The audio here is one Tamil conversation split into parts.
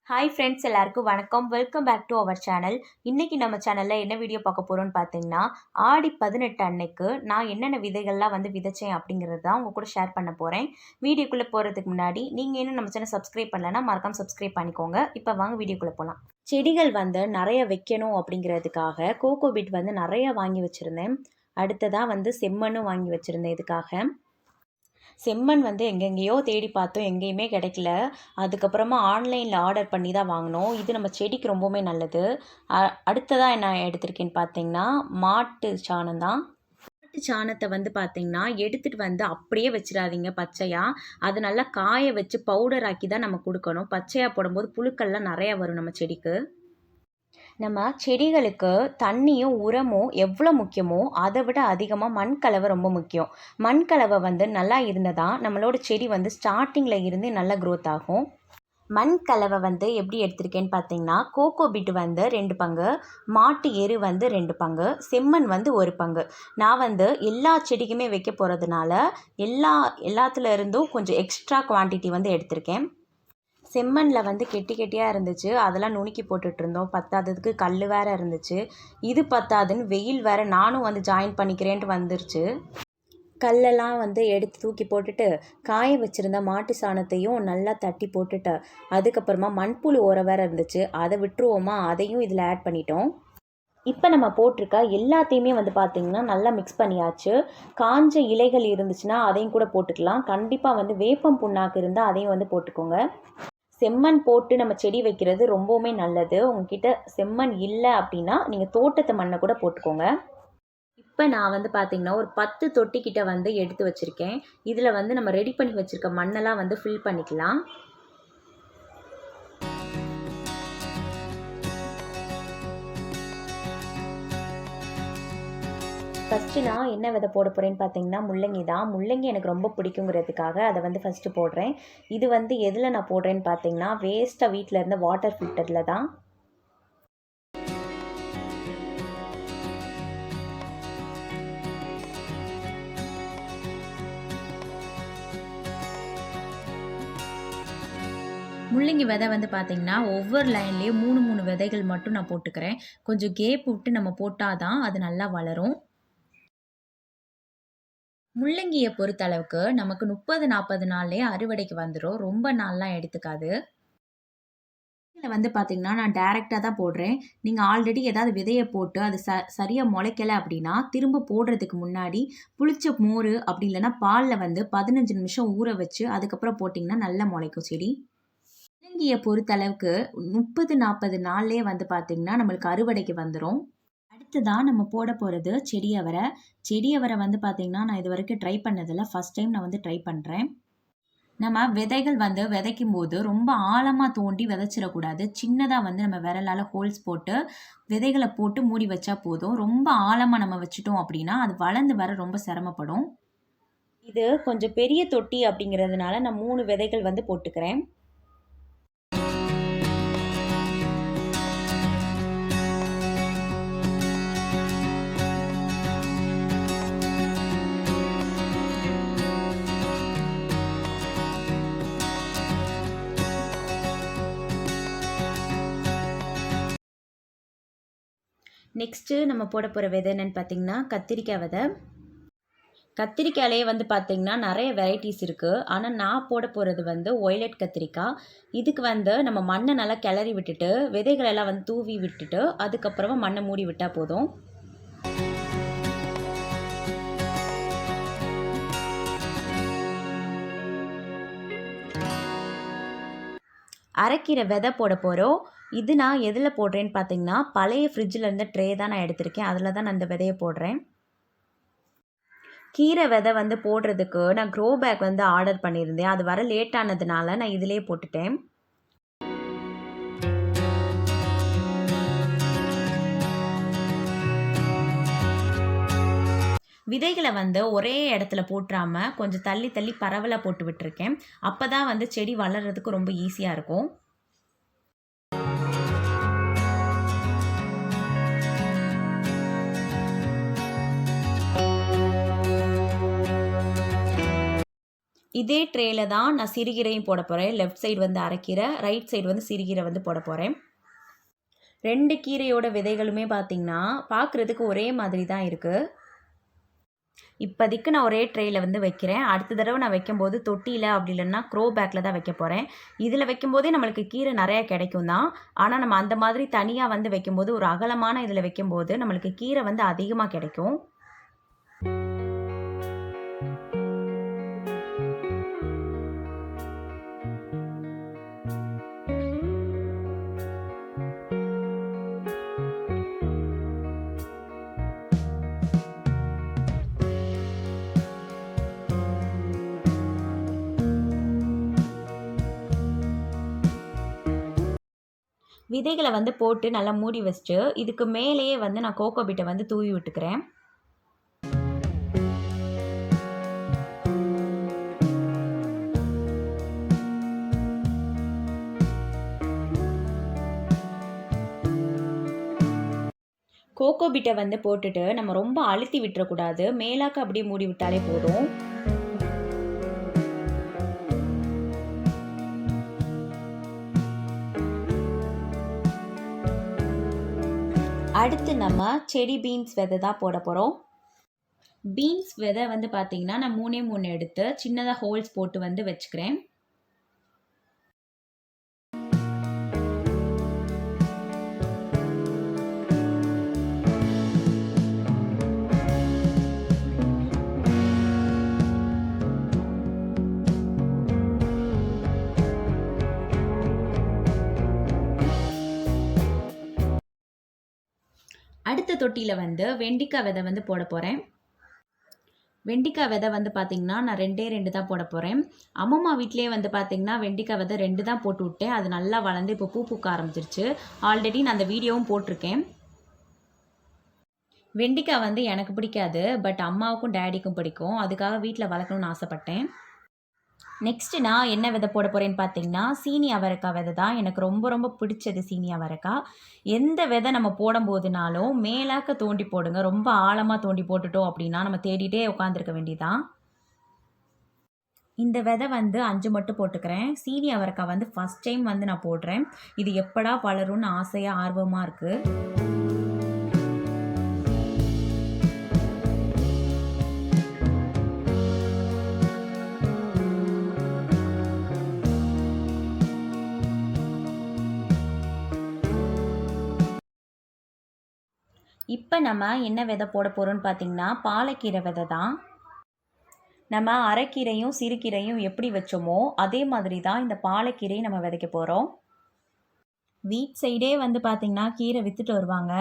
ஹாய் ஃப்ரெண்ட்ஸ், எல்லாருக்கும் வணக்கம். Welcome back to our channel. இன்றைக்கி நம்ம சேனலில் என்ன வீடியோ பார்க்க போகிறோன்னு பார்த்தீங்கன்னா, ஆடி 18 அன்னைக்கு நான் என்னென்ன விதைகள்லாம் விதைச்சேன் அப்படிங்கிறது தான் உங்கள் கூட ஷேர் பண்ண போகிறேன். வீடியோக்குள்ளே போகிறதுக்கு முன்னாடி நீங்கள் இன்னும் நம்ம சேனல் சப்ஸ்கிரைப் பண்ணலைன்னா மறக்காம சப்ஸ்கிரைப் பண்ணிக்கோங்க. இப்போ வாங்க வீடியோக்குள்ளே போகலாம். செடிகள் நிறைய வைக்கணும் அப்படிங்கிறதுக்காக கோகோபீட் நிறைய வாங்கி வச்சுருந்தேன். அடுத்ததாக செம்மண்ணும் வாங்கி வச்சுருந்தேன். இதுக்காக செம்மண் எங்கெங்கேயோ தேடி பார்த்தோம், எங்கேயுமே கிடைக்கல. அதுக்கப்புறமா ஆன்லைனில் ஆர்டர் பண்ணி தான் வாங்கினோம். இது நம்ம செடிக்கு ரொம்பவுமே நல்லது. அடுத்ததாக என்ன எடுத்திருக்கேன்னு பார்த்தீங்கன்னா, மாட்டு சாணம் தான். மாட்டு சாணத்தை பார்த்தீங்கன்னா எடுத்துகிட்டு அப்படியே வச்சிடாதீங்க பச்சையாக. அது நல்லா காய வச்சு பவுடர் ஆக்கி தான் நம்ம கொடுக்கணும். பச்சையாக போடும்போது புழுக்கள்லாம் நிறையா வரும் நம்ம செடிக்கு. நம்ம செடிகளுக்கு தண்ணியும் உரமும் எவ்வளோ முக்கியமோ அதை விட அதிகமாக மண்கலவை ரொம்ப முக்கியம். மண்கலவை நல்லா இருந்தால் தான் நம்மளோட செடி ஸ்டார்டிங்கில் இருந்து நல்லா க்ரோத் ஆகும். மண் கலவை எப்படி எடுத்திருக்கேன்னு பார்த்தீங்கன்னா, கோகோபீட் 2 பங்கு, மாட்டு எரு 2 பங்கு, செம்மண் 1 பங்கு. நான் எல்லா செடிக்குமே வைக்க போகிறதுனால எல்லாத்துல இருந்தும் கொஞ்சம் எக்ஸ்ட்ரா குவான்டிட்டி எடுத்திருக்கேன். செம்மண்ணில் கெட்டி கெட்டியாக இருந்துச்சு, அதெல்லாம் நுணுக்கி போட்டுட்ருந்தோம். பத்தாததுக்கு கல் வேறு இருந்துச்சு. இது பத்தாதுன்னு வெயில் வேறு நானும் ஜாயின் பண்ணிக்கிறேன்ட்டு வந்துருச்சு. கல்லெல்லாம் எடுத்து தூக்கி போட்டுட்டு காய வச்சுருந்த மாட்டு சாணத்தையும் நல்லா தட்டி போட்டுட்டு, அதுக்கப்புறமா மண்புழு உரம் வேறு இருந்துச்சு, அதை விட்டுருவோமா, அதையும் இதில் ஆட் பண்ணிட்டோம். இப்போ நம்ம போட்டிருக்க எல்லாத்தையுமே பார்த்திங்கன்னா நல்லா மிக்ஸ் பண்ணியாச்சு. காஞ்ச இலைகள் இருந்துச்சுன்னா அதையும் கூட போட்டுக்கலாம். கண்டிப்பாக வேப்பம் புண்ணாக்கு இருந்தால் அதையும் போட்டுக்கோங்க. செம்மண் போட்டு நம்ம செடி வைக்கிறது ரொம்பவுமே நல்லது. உங்ககிட்ட செம்மண் இல்லை அப்படின்னா நீங்கள் தோட்டத்து மண்ணை கூட போட்டுக்கோங்க. இப்போ நான் பார்த்தீங்கன்னா ஒரு 10 தொட்டிக்கிட்ட எடுத்து வச்சுருக்கேன். இதில் நம்ம ரெடி பண்ணி வச்சுருக்க மண்ணெல்லாம் ஃபில் பண்ணிக்கலாம். ஃபஸ்ட்டு நான் என்ன விதை போட போகிறேன்னு பார்த்தீங்கன்னா முள்ளங்கி தான். முள்ளங்கி எனக்கு ரொம்ப பிடிக்குங்கிறதுக்காக அதை ஃபஸ்ட்டு போடுறேன். இது எதில் நான் போடுறேன்னு பார்த்தீங்கன்னா, வேஸ்ட்டாக வீட்டில் இருந்த வாட்டர் ஃபில்டரில் தான். முள்ளங்கி விதை பார்த்தீங்கன்னா ஒவ்வொரு லைன்லேயும் 3 விதைகள் மட்டும் நான் போட்டுக்கிறேன். கொஞ்சம் கேப் விட்டு நம்ம போட்டால் தான் அது நல்லா வளரும். முள்ளங்கியை பொறுத்தளவுக்கு நமக்கு 30-40 நாள்லேயே அறுவடைக்கு வந்துடும். ரொம்ப நாள்லாம் எடுத்துக்காது. இதில் பார்த்தீங்கன்னா நான் டைரெக்டாக தான் போடுறேன். நீங்கள் ஆல்ரெடி ஏதாவது விதையை போட்டு அது சரியாக முளைக்கலை அப்படின்னா திரும்ப போடுறதுக்கு முன்னாடி புளிச்ச மோர் அப்படி இல்லைன்னா பாலில் 15 நிமிஷம் ஊற வச்சு அதுக்கப்புறம் போட்டிங்கன்னா நல்லா முளைக்கும் செடி. முள்ளங்கியை பொறுத்தளவுக்கு 30-40 நாள்லேயே பார்த்தீங்கன்னா நம்மளுக்கு அறுவடைக்கு வந்துடும். அடுத்ததான் நம்ம போட போகிறது செடி அவரை. செடி அவரை பார்த்தீங்கன்னா நான் இது வரைக்கும் ட்ரை பண்ணதில்லை, ஃபஸ்ட் டைம் நான் ட்ரை பண்ணுறேன். நம்ம விதைகள் விதைக்கும் போது ரொம்ப ஆழமாக தோண்டி விதைச்சிடக்கூடாது. சின்னதாக நம்ம விரலால் ஹோல்ஸ் போட்டு விதைகளை போட்டு மூடி வச்சா போதும். ரொம்ப ஆழமாக நம்ம வச்சுட்டோம் அப்படின்னா அது வளர்ந்து வர ரொம்ப சிரமப்படும். இது கொஞ்சம் பெரிய தொட்டி அப்படிங்கிறதுனால நான் 3 விதைகள் போட்டுக்கிறேன். நெக்ஸ்ட்டு நம்ம போட போகிற விதை என்னென்னு பார்த்தீங்கன்னா கத்திரிக்காய் விதை. கத்திரிக்காயிலே பார்த்தீங்கன்னா நிறைய வெரைட்டிஸ் இருக்குது. ஆனால் நான் போட போகிறது ஒய்லட் கத்திரிக்காய். இதுக்கு நம்ம மண்ணை நல்லா கிளறி விட்டுட்டு விதைகளெல்லாம் தூவி விட்டுட்டு அதுக்கப்புறமா மண்ணை மூடி விட்டால் போதும். அரைக்கீரை விதை போட போகிறோம். இது நான் எதில் போடுறேன்னு பார்த்தீங்கன்னா பழைய ஃப்ரிட்ஜில் இருந்த ட்ரே தான் நான் எடுத்திருக்கேன். அதில் தான் நான் இந்த விதையை போடுறேன். கீரை விதை போடுறதுக்கு நான் க்ரோ பேக் ஆர்டர் பண்ணியிருந்தேன். அது வர லேட் ஆனதுனால நான் இதிலே போட்டுட்டேன். விதைகளை ஒரே இடத்துல போட்டுறாமல் கொஞ்சம் தள்ளி தள்ளி பரவலாக போட்டு விட்டுருக்கேன். அப்போ தான் செடி வளர்கிறதுக்கு ரொம்ப ஈஸியாக இருக்கும். இதே ட்ரேயில் தான் நான் சிறுகீரையும் போட போகிறேன். லெஃப்ட் சைடு வந்து அரைக்கீரை, ரைட் சைடு வந்து சிறுகீரை வந்து போட போகிறேன். 2 கீரையோட விதைகளுமே பார்த்திங்கன்னா பார்க்குறதுக்கு ஒரே மாதிரி தான் இருக்குது. இப்போதைக்கு நான் ஒரே ட்ரேயில் வந்து வைக்கிறேன். அடுத்த தடவை நான் வைக்கும்போது தொட்டியில் அப்படி இல்லைன்னா க்ரோ பேக்கில் தான் வைக்க போகிறேன். இதில் வைக்கும்போதே நம்மளுக்கு கீரை நிறையா கிடைக்கும் தான். ஆனால் நம்ம அந்த மாதிரி தனியாக வந்து வைக்கும்போது ஒரு அகலமான இதில் வைக்கும்போது நம்மளுக்கு கீரை வந்து அதிகமாக கிடைக்கும். விதைகளை வந்து போட்டு நல்லா மூடி வச்சுட்டு இதுக்கு மேலேயே வந்து நான் கோகோ பீட்டை வந்து தூவி விட்டுக்கிறேன். கோகோ பீட்டை வந்து போட்டுட்டு நம்ம ரொம்ப அழுத்தி விட்டுறக்கூடாது. மேலாக்க அப்படியே மூடி விட்டாலே போதும். அடுத்து நம்ம செடி பீன்ஸ் விதை தான் போட போகிறோம். பீன்ஸ் விதை வந்து பார்த்திங்கன்னா நான் 3 எடுத்து சின்னதாக ஹோல்ஸ் போட்டு வந்து வச்சுக்கிறேன். அடுத்த தொட்டியில் வந்து வெண்டிக்காய் விதை வந்து போட போகிறேன். வெண்டிக்காய் விதை வந்து பார்த்திங்கன்னா நான் 2 தான் போட போகிறேன். அம்மம்மா வீட்டிலே வந்து பார்த்திங்கன்னா வெண்டிக்காய் விதை 2 தான் போட்டு விட்டேன். அது நல்லா வளர்ந்து இப்போ பூ பூக்க ஆரம்பிச்சிருச்சு. ஆல்ரெடி நான் அந்த வீடியோவும் போட்டிருக்கேன். வெண்டிக்காய் வந்து எனக்கு பிடிக்காது, பட் அம்மாவுக்கும் டேடிக்கும் பிடிக்கும். அதுக்காக வீட்டில் வளர்க்கணும்னு ஆசைப்பட்டேன். நெக்ஸ்ட்டு நான் என்ன விதை போட போகிறேன்னு பார்த்தீங்கன்னா சீனி அவரைக்காய் விதை தான். எனக்கு ரொம்ப ரொம்ப பிடிச்சது சீனி அவரைக்காய். எந்த விதை நம்ம போடும்போதுனாலும் மேலாக்க தோண்டி போடுங்க. ரொம்ப ஆழமாக தோண்டி போட்டுட்டோம் அப்படின்னா நம்ம தேடிட்டே உட்காந்துருக்க வேண்டியதான். இந்த விதை வந்து 5 மட்டும் போட்டுக்கிறேன். சீனி அவரைக்காய் வந்து ஃபஸ்ட் டைம் வந்து நான் போடுறேன். இது எப்படா வளரும்னு ஆசையாக ஆர்வமாக இருக்குது. இப்போ நம்ம என்ன விதை போட போகிறோம்னு பார்த்தீங்கன்னா பாலக்கீரை விதை தான். நம்ம அரைக்கீரையும் சிறுகீரையும் எப்படி வச்சோமோ அதே மாதிரி தான் இந்த பாலக்கீரையும் நம்ம விதைக்க போகிறோம். வீட் சைடே வந்து பார்த்திங்கன்னா கீரை விற்றுட்டு வருவாங்க.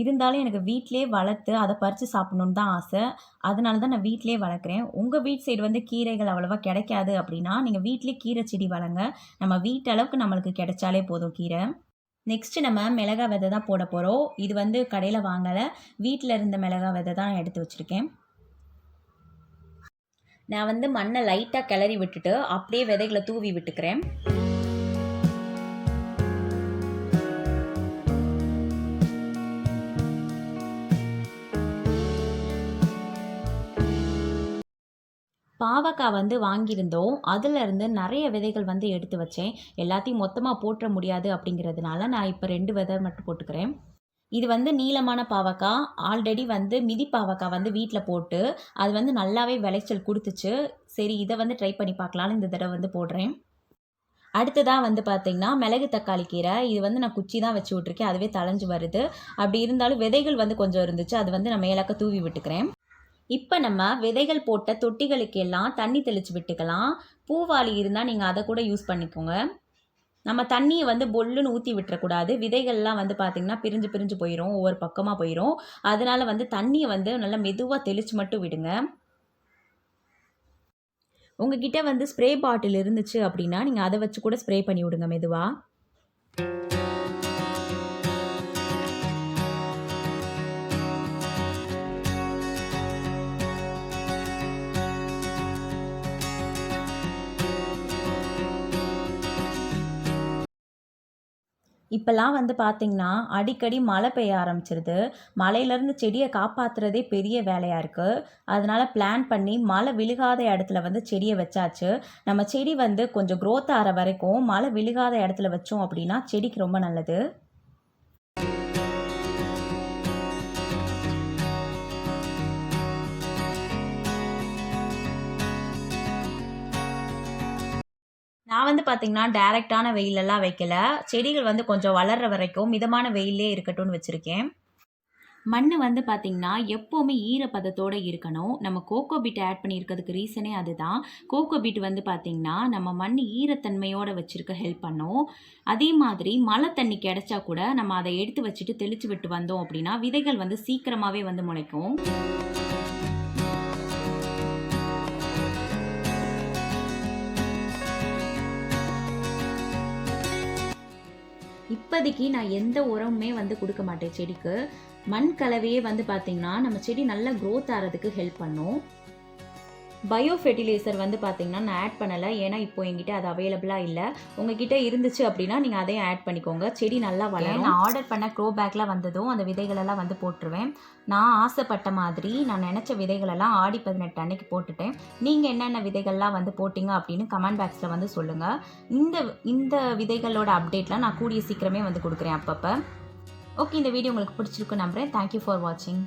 இருந்தாலும் எனக்கு வீட்டிலே வளர்த்து அதை பறித்து சாப்பிட்ணுன்னு தான் ஆசை. அதனால தான் நான் வீட்டிலே வளர்க்குறேன். உங்கள் வீட் சைடு வந்து கீரைகள் அவ்வளோவா கிடைக்காது அப்படின்னா நீங்கள் வீட்டிலே கீரை செடி வளங்க. நம்ம வீட்டளவுக்கு நம்மளுக்கு கிடைச்சாலே போதும் கீரை. நெக்ஸ்ட்டு நம்ம மிளகா விதை தான் போட போகிறோம். இது வந்து கடையில் வாங்கலை, வீட்டில் இருந்த மிளகா விதை தான் எடுத்து வச்சுருக்கேன். நான் வந்து மண்ணை லைட்டாக கிளறி விட்டுட்டு அப்படியே விதைகளை தூவி விட்டுக்கிறேன். பாவக்காய் வந்து வாங்கியிருந்தோம். அதிலேருந்து நிறைய விதைகள் வந்து எடுத்து வச்சேன். எல்லாத்தையும் மொத்தமாக போட்டுற முடியாது அப்படிங்கிறதுனால நான் இப்போ 2 விதை மட்டும் போட்டுக்கிறேன். இது வந்து நீளமான பாவக்காய். ஆல்ரெடி வந்து மிதி பாவக்காய் வந்து வீட்டில் போட்டு அது வந்து நல்லாவே விளைச்சல் கொடுத்துச்சு. சரி இதை வந்து ட்ரை பண்ணி பார்க்கலான்னு இந்த தடவை வந்து போடுறேன். அடுத்ததாக வந்து பார்த்திங்கன்னா மிளகு தக்காளி கீரை. இது வந்து நான் குச்சி தான் வச்சு விட்ருக்கேன். அதுவே தளைஞ்சு வருது. அப்படி இருந்தாலும் விதைகள் வந்து கொஞ்சம் இருந்துச்சு. அது வந்து நான் மேலாக்க தூவி விட்டுக்கிறேன். இப்போ நம்ம விதைகள் போட்ட தொட்டிகளுக்கு எல்லாம் தண்ணி தெளித்து விட்டுக்கலாம். பூவாளி இருந்தால் நீங்கள் அதை கூட யூஸ் பண்ணிக்கோங்க. நம்ம தண்ணியை வந்து பொல்லுன்னு ஊற்றி விட்டுறக்கூடாது. விதைகள்லாம் வந்து பார்த்திங்கன்னா பிரிஞ்சு பிரிஞ்சு போயிடும், ஒவ்வொரு பக்கமாக போயிடும். அதனால் வந்து தண்ணியை வந்து நல்லா மெதுவாக தெளித்து மட்டும் விடுங்க. உங்ககிட்ட வந்து ஸ்ப்ரே பாட்டில் இருந்துச்சு அப்படின்னா நீங்கள் அதை வச்சு கூட ஸ்ப்ரே பண்ணி விடுங்க மெதுவாக. இப்போல்லாம் வந்து பார்த்திங்கன்னா அடிக்கடி மழை பெய்ய ஆரம்பிச்சிருது. மழையிலேருந்து செடியை காப்பாற்றுறதே பெரிய வேலையாக இருக்குது. அதனால் பிளான் பண்ணி மழை விழுகாத இடத்துல வந்து செடியை வச்சாச்சு. நம்ம செடி வந்து கொஞ்சம் க்ரோத் ஆகிற வரைக்கும் மழை விழுகாத இடத்துல வச்சோம் அப்படின்னா செடிக்கு ரொம்ப நல்லது. நான் வந்து பார்த்தீங்கன்னா, டைரக்ட்டான வெயிலெல்லாம் வைக்கல. செடிகள் வந்து கொஞ்சம் வளர்ற வரைக்கும் மிதமான வெயில்லே இருக்கட்டும்னு வச்சிருக்கேன். மண்ணு வந்து பார்த்தீங்கன்னா, எப்பவுமே ஈரப்பதத்தோட இருக்கணும். நம்ம கோகோ பீட் ஆட் பண்ணியிருக்கிறதுக்கு ரீசனே அதுதான். கோகோ பீட் வந்து பார்த்தீங்கன்னா, நம்ம மண் ஈரத்தன்மையோட வச்சிருக்க ஹெல்ப் பண்ணும். அதே மாதிரி மழை தண்ணி கிடைச்சா கூட நம்ம அத எடுத்து வச்சுட்டு தெளிச்சு விட்டு வந்தோம் அப்படின்னா, விதைகள் வந்து சீக்கிரமாவே வந்து முளைக்கும். இப்போதைக்கு நான் எந்த உரமுமே வந்து கொடுக்க மாட்டேன் செடிக்கு. மண் கலவையே வந்து பார்த்தீங்கன்னா, நம்ம செடி நல்லா க்ரோத் ஆகிறதுக்கு ஹெல்ப் பண்ணும். பயோ ஃபெர்டிலைசர் வந்து பார்த்தீங்கன்னா, நான் ஆட் பண்ணலை. ஏன்னா இப்போ என்கிட்ட அது அவைலபிளாக இல்லை. உங்ககிட்ட இருந்துச்சு அப்படின்னா நீங்கள் அதையும் ஆட் பண்ணிக்கோங்க. செடி நல்லா வளரும். நான் ஆர்டர் பண்ண க்ரோ பேக்கில் வந்ததும் அந்த விதைகளெல்லாம் வந்து போட்டுருவேன். நான் ஆசைப்பட்ட மாதிரி நான் நினச்ச விதைகளெல்லாம் ஆடி 18 அன்னைக்கு போட்டுட்டேன். நீங்கள் என்னென்ன விதைகள்லாம் வந்து போட்டிங்க அப்படின்னு கமெண்ட் பாக்ஸில் வந்து சொல்லுங்கள். இந்த விதைகளோட அப்டேட்லாம் நான் கூடிய சீக்கிரமே வந்து கொடுக்குறேன் அப்பப்போ. ஓகே, இந்த வீடியோ உங்களுக்கு பிடிச்சிருக்குன்னு நம்புகிறேன். தேங்க்யூ ஃபார் வாட்சிங்.